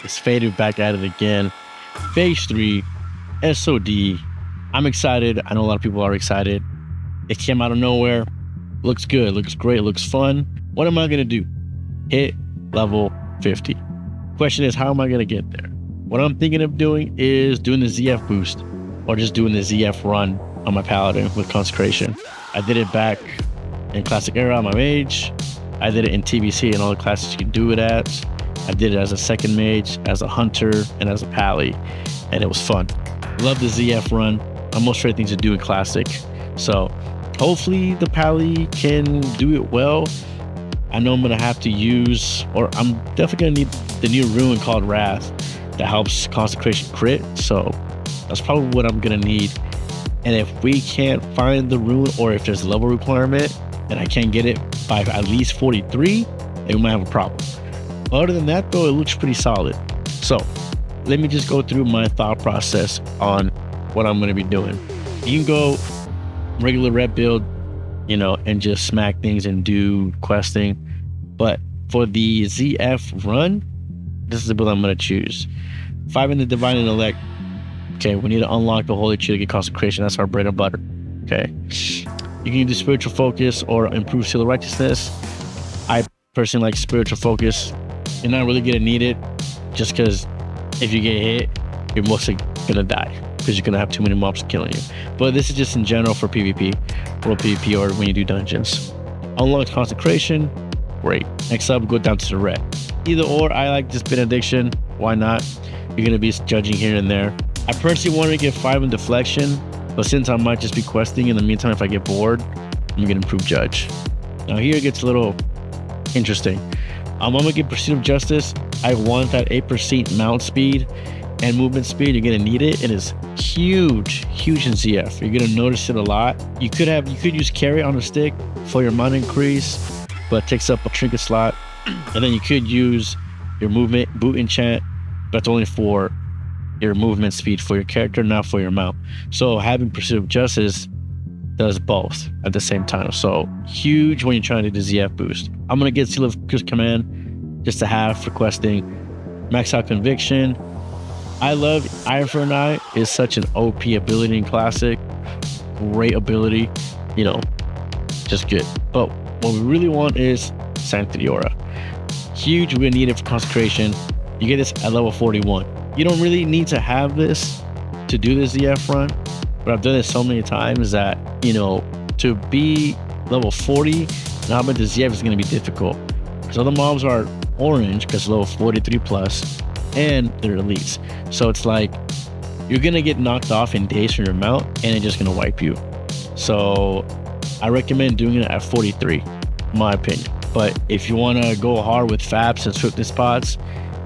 It's Faded back at it again. Phase 3, SoD. I'm excited. I know a lot of people are excited. It came out of nowhere. Looks good, looks great, looks fun. What am I gonna do? Hit level 50. Question is, how am I gonna get there? What I'm thinking of doing is doing the ZF boost or just doing the ZF run on my Paladin with Consecration. I did it back in Classic Era on my Mage. I did it in TBC and all the classes you can do it at. I did it as a second Mage, as a Hunter, and as a Pally, and it was fun. Love the ZF run. I'm most favorite things to do in Classic. So hopefully the Pally can do it well. I know I'm gonna have to use, or I'm definitely gonna need the new rune called Wrath that helps Consecration crit. So that's probably what I'm gonna need. And if we can't find the rune, or if there's a level requirement and I can't get it by at least 43, then we might have a problem. Other than that though, it looks pretty solid. So let me just go through my thought process on what I'm gonna be doing. You can go regular red build, you know, and just smack things and do questing. But for the ZF run, this is the build I'm gonna choose. 5 in the Divine Intellect. Okay, we need to unlock the Holy Tree to get Consecration. That's our bread and butter. Okay. You can do Spiritual Focus or improve Seal of Righteousness. I personally like Spiritual Focus. You're not really gonna need it, just because if you get hit, you're mostly gonna die because you're gonna have too many mobs killing you. But this is just in general for PvP, world PvP, or when you do dungeons. Unlocked Consecration, great. Next up, go down to the red. Either or, I like this Benediction. Why not? You're gonna be judging here and there. I personally wanted to get 5 in Deflection, but since I might just be questing in the meantime, if I get bored, I'm gonna improve Judge. Now here it gets a little interesting. I'm gonna get Pursuit of Justice. I want that 8% mount speed and movement speed. You're gonna need it. It is huge in ZF. You're gonna notice it a lot. You could use Carry on a stick for your mount increase, but it takes up a trinket slot. And then you could use your movement boot enchant, but it's only for your movement speed for your character, not for your mount. So having Pursuit of Justice does both at the same time. So huge when you're trying to do ZF boost. I'm gonna get Seal of Command just to have for questing. Max out Conviction. I love Eye for an Eye. It's such an OP ability in Classic. Great ability, you know, just good. But what we really want is Sanctity Aura. Huge, we're gonna need it for Consecration. You get this at level 41. You don't really need to have this to do the ZF run, but I've done this so many times that, you know, to be level 40, now but the ZF is gonna be difficult. So the mobs are orange because level 43 plus, and they're elites. So it's like you're gonna get knocked off in days from your mount, and it's just gonna wipe you. So I recommend doing it at 43, in my opinion. But if you wanna go hard with Faps and Swiftness pots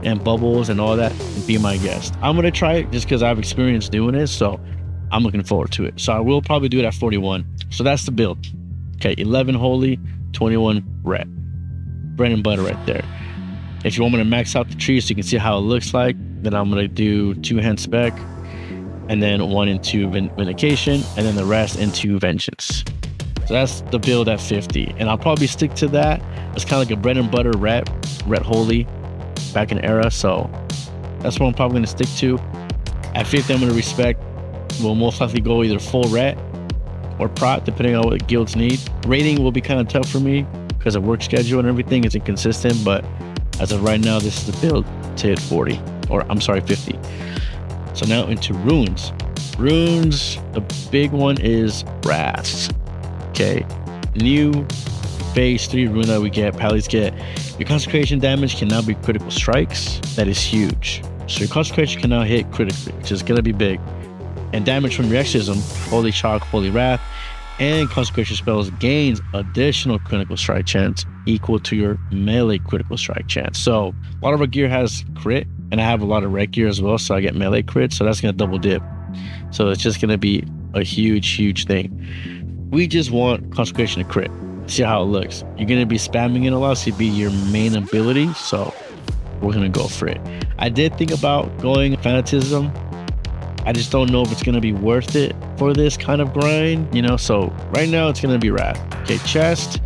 and bubbles and all that, be my guest. I'm gonna try it just because I've experienced doing it, so I'm looking forward to it. So I will probably do it at 41. So that's the build. Okay, 11 holy, 21 red. Bread and butter right there. If you want me to max out the tree so you can see how it looks like, then I'm gonna do 2 hand spec, and then 1 into Vindication, and then the rest into Vengeance. So that's the build at 50, and I'll probably stick to that. It's kind of like a bread and butter red holy back in Era, so that's what I'm probably gonna stick to. At 50, I'm gonna respect. We'll most likely go either full ret or prot, depending on what guilds need. Rating will be kind of tough for me because of work schedule and everything is inconsistent, but as of right now, this is the build to hit 40, or I'm sorry, 50. So now into runes. Runes, the big one is Wrath. Okay, new phase 3 rune that we get, Pallies get. Your Consecration damage can now be critical strikes. That is huge. So your Consecration can now hit critically, which is gonna be big. And damage from your Exorcism, Holy Shock, Holy Wrath, and Consecration spells gains additional critical strike chance equal to your melee critical strike chance. So a lot of our gear has crit, and I have a lot of red gear as well, so I get melee crit, so that's gonna double dip. So it's just gonna be a huge thing. We just want Consecration to crit. See how it looks. You're gonna be spamming it a lot, so it'd be your main ability, so we're gonna go for it. I did think about going Fanatism. I just don't know if it's gonna be worth it for this kind of grind, you know. So right now it's gonna be Wrath. Okay, chest.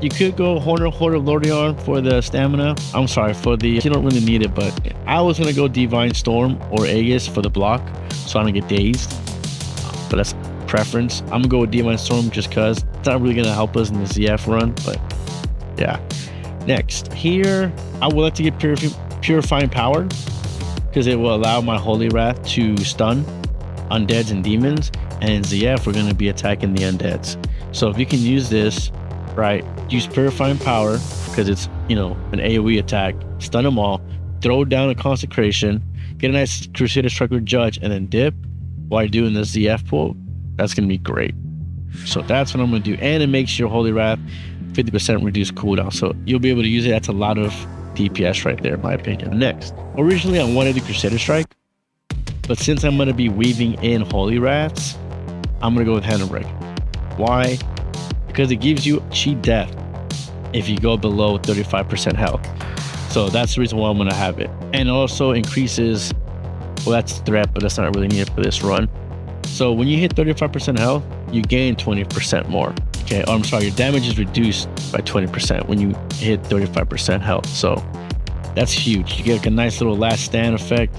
You could go Horde of Lordion for the stamina. I'm sorry, for the, you don't really need it, but I was gonna go Divine Storm or Aegis for the block, so I don't get dazed. But that's preference. I'm gonna go with Divine Storm just because it's not really gonna help us in the ZF run, but yeah. Next, here, I would like to get Purfying Power because it will allow my Holy Wrath to stun undeads and demons, and in ZF we're going to be attacking the undeads. So if you can use this, right, use Purfying Power because it's, you know, an AoE attack, stun them all, throw down a Consecration, get a nice Crusader Striker Judge, and then dip while you're doing the ZF pull, that's going to be great. So that's what I'm going to do, and it makes your Holy Wrath 50% reduced cooldown, so you'll be able to use it. That's a lot of DPS right there in my opinion. Next, originally I wanted the Crusader Strike, but since I'm going to be weaving in Holy Wraths, I'm going to go with Handbrake. Why? Because it gives you cheat death if you go below 35% health. So that's the reason why I'm going to have it. And it also increases, well, that's threat, but that's not really needed for this run. So when you hit 35% health, you gain 20% more. Okay, oh, I'm sorry, your damage is reduced by 20% when you hit 35% health. So that's huge. You get like a nice little last stand effect,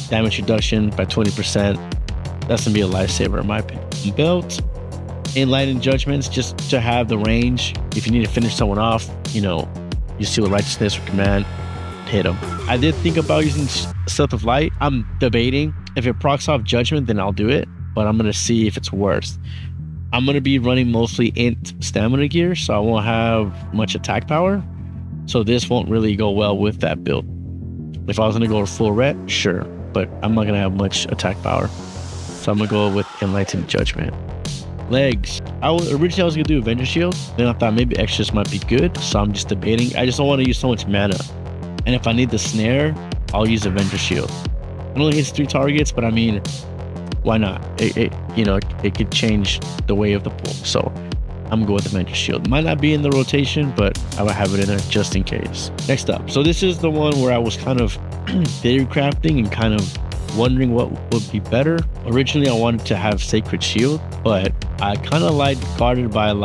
damage reduction by 20%. That's gonna be a lifesaver in my opinion. Belt, Enlightened Judgments, just to have the range. If you need to finish someone off, you know, you seal Righteousness or Command, hit them. I did think about using Stealth of Light. I'm debating. If it procs off Judgment, then I'll do it, but I'm gonna see if it's worth. I'm going to be running mostly int stamina gear, so I won't have much attack power. So this won't really go well with that build. If I was going to go full ret, sure, but I'm not going to have much attack power. So I'm going to go with Enlightened Judgment. Legs. Originally I was going to do Avenger Shield, then I thought maybe extras might be good, so I'm just debating. I just don't want to use so much mana. And if I need the snare, I'll use Avenger Shield. It only hits 3 targets, but I mean, why not? You know, it could change the way of the pull. So I'm gonna go with the Avenger Shield. Might not be in the rotation, but I will have it in there just in case. Next up, so this is the one where I was kind of theory crafting and kind of wondering what would be better. Originally I wanted to have Sacred Shield, but I kind of like Guarded by the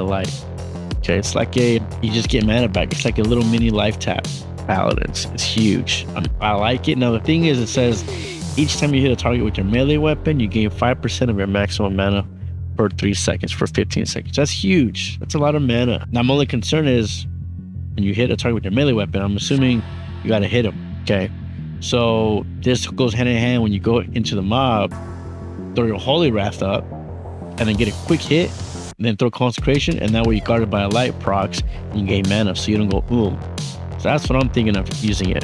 Light. Okay, it's like you just get mana back. It's like a little mini life tap Paladins. It's huge. I like it. Now the thing is, it says each time you hit a target with your melee weapon, you gain 5% of your maximum mana per 3 seconds for 15 seconds. That's huge. That's a lot of mana. Now, my only concern is when you hit a target with your melee weapon, I'm assuming you got to hit them. Okay. So this goes hand in hand when you go into the mob, throw your Holy Wrath up, and then get a quick hit, and then throw Consecration, and that way you Guarded by a Light procs, and you gain mana so you don't go boom. So that's what I'm thinking of using it.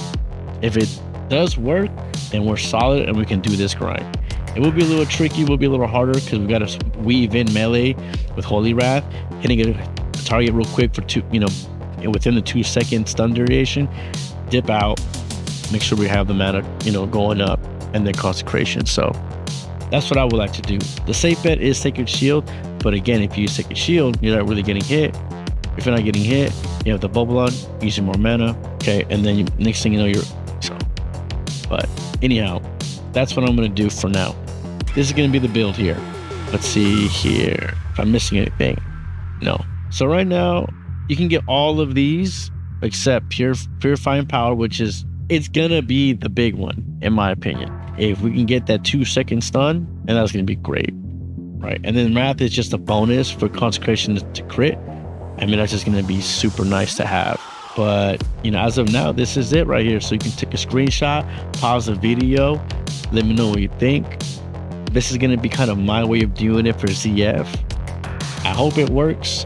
If it does work, then we're solid and we can do this grind. It will be a little tricky, will be a little harder because we got to weave in melee with Holy Wrath, hitting a target real quick for within the 2 second stun duration, dip out, make sure we have the mana, going up, and then Consecration. So that's what I would like to do. The safe bet is Sacred Shield, but again, if you use Sacred Shield, you're not really getting hit. If you're not getting hit, you have the bubble on, using more mana, okay, and then next thing you know, you're so. But anyhow, that's what I'm going to do for now. This is going to be the build here. Let's see here if I'm missing anything. No. So right now, you can get all of these except Purfying Power, which is, it's going to be the big one, in my opinion. If we can get that 2 second stun, and that's going to be great. Right. And then Wrath is just a bonus for Consecration to crit. I mean, that's just going to be super nice to have. But, as of now, this is it right here. So you can take a screenshot, pause the video, let me know what you think. This is going to be kind of my way of doing it for ZF. I hope it works.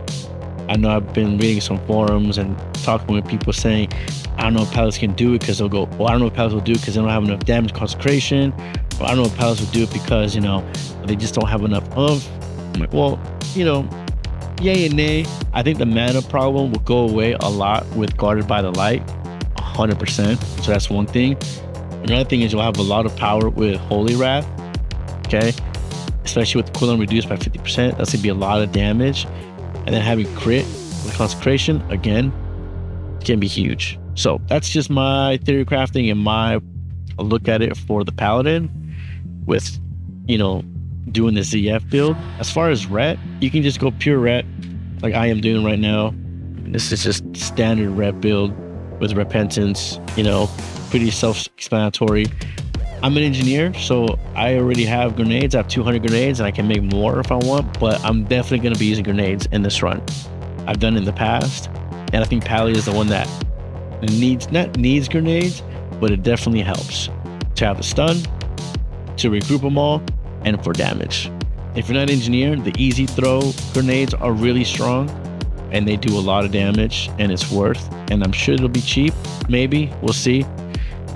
I know I've been reading some forums and talking with people saying, I don't know if Paladins can do it because they'll go, well, I don't know if Paladins will do it because they don't have enough damage Consecration. Or I don't know if Paladins will do it because, they just don't have enough of. I'm like, well, yay and nay. I think the mana problem will go away a lot with Guarded by the Light, 100%. So that's one thing. Another thing is you'll have a lot of power with Holy Wrath, okay? Especially with the cooldown reduced by 50%. That's gonna be a lot of damage. And then having crit with Consecration, again, it's gonna be huge. So that's just my theory crafting and my look at it for the Paladin with, doing the ZF build. As far as ret, you can just go pure ret, like I am doing right now. This is just standard rep build with repentance, you know, pretty self-explanatory. I'm an engineer, so I already have grenades. I have 200 grenades and I can make more if I want, but I'm definitely going to be using grenades in this run. I've done it in the past, and I think Pally is the one that not needs grenades, but it definitely helps to have the stun, to regroup them all, and for damage. If you're not an engineer, the EZ-Thro grenades are really strong and they do a lot of damage, and it's worth, and I'm sure it'll be cheap. Maybe, we'll see.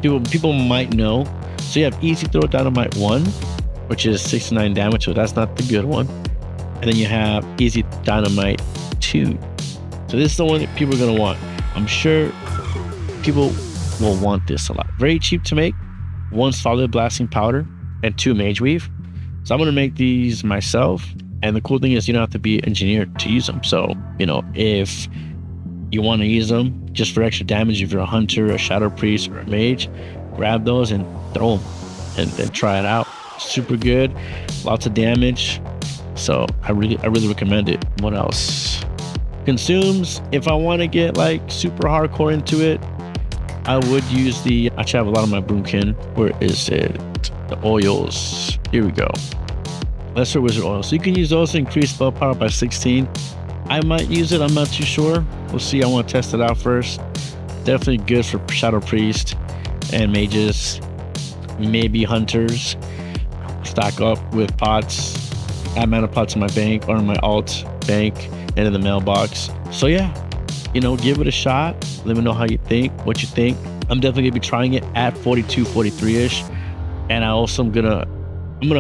People might know. So you have EZ-Thro Dynamite 1, which is 69 damage, so that's not the good one. And then you have EZ Dynamite 2. So this is the one that people are gonna want. I'm sure people will want this a lot. Very cheap to make. 1 solid blasting powder and 2 mage weave. So I'm gonna make these myself. And the cool thing is you don't have to be engineered to use them. So, you know, if you want to use them just for extra damage, if you're a hunter, a shadow priest, or a mage, grab those and throw them and then try it out. Super good, lots of damage. So I really recommend it. What else? Consumes, if I want to get like super hardcore into it, I would use the, actually I have a lot of my boomkin. Where is it? The oils. Here we go. Lesser wizard oil. So you can use those to increase spell power by 16. I might use it, I'm not too sure. We'll see. I want to test it out first. Definitely good for shadow priest and mages, maybe hunters. Stock up with pots. Add mana pots in my bank or in my alt bank and in the mailbox. So yeah, you know, give it a shot. Let me know how you think, what you think. I'm definitely gonna be trying it at 42, 43-ish. And I also I'm gonna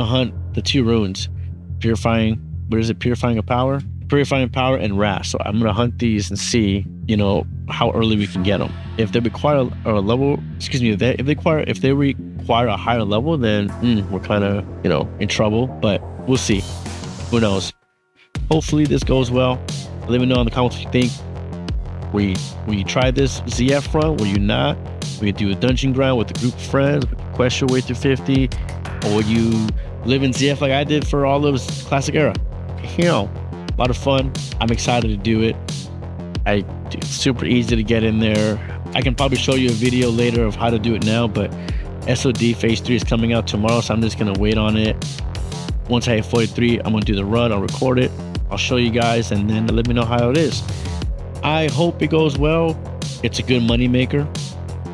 hunt the 2 runes, purifying, what is it? Purifying power and wrath. So I'm gonna hunt these and see, you know, how early we can get them. If they require a level, excuse me, if they require a higher level, then we're kind of, you know, in trouble. But we'll see. Who knows? Hopefully this goes well. Let me know in the comments what you think. Will you try this ZF run? Will you not? Will you do a dungeon grind with a group of friends? Quest your way through 50? Or will you live in ZF like I did for all of this classic era? You know, a lot of fun. I'm excited to do it. It's super easy to get in there. I can probably show you a video later of how to do it now, but SoD Phase 3 is coming out tomorrow, so I'm just gonna wait on it. Once I hit 43, I'm gonna do the run, I'll record it, I'll show you guys, and then let me know how it is. I hope it goes well. It's a good money maker.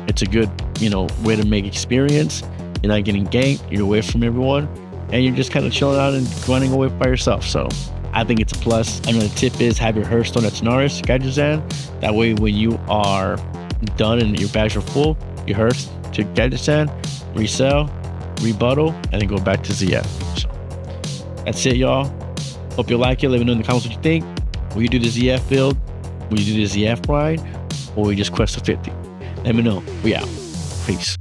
It's a good, you know, way to make experience. You're not getting ganked, you're away from everyone, and you're just kind of chilling out and running away by yourself. So I think it's a plus. Another tip is have your Hearthstone at Tanaris, Gadgetzan. That way when you are done and your bags are full, you Hearth to Gadgetzan, resell, rebuttal, and then go back to ZF. So that's it, y'all. Hope you like it. Let me know in the comments what you think. Will you do the ZF build? Will you do the ZF ride? Or will you just quest to 50? Let me know. We out. Peace.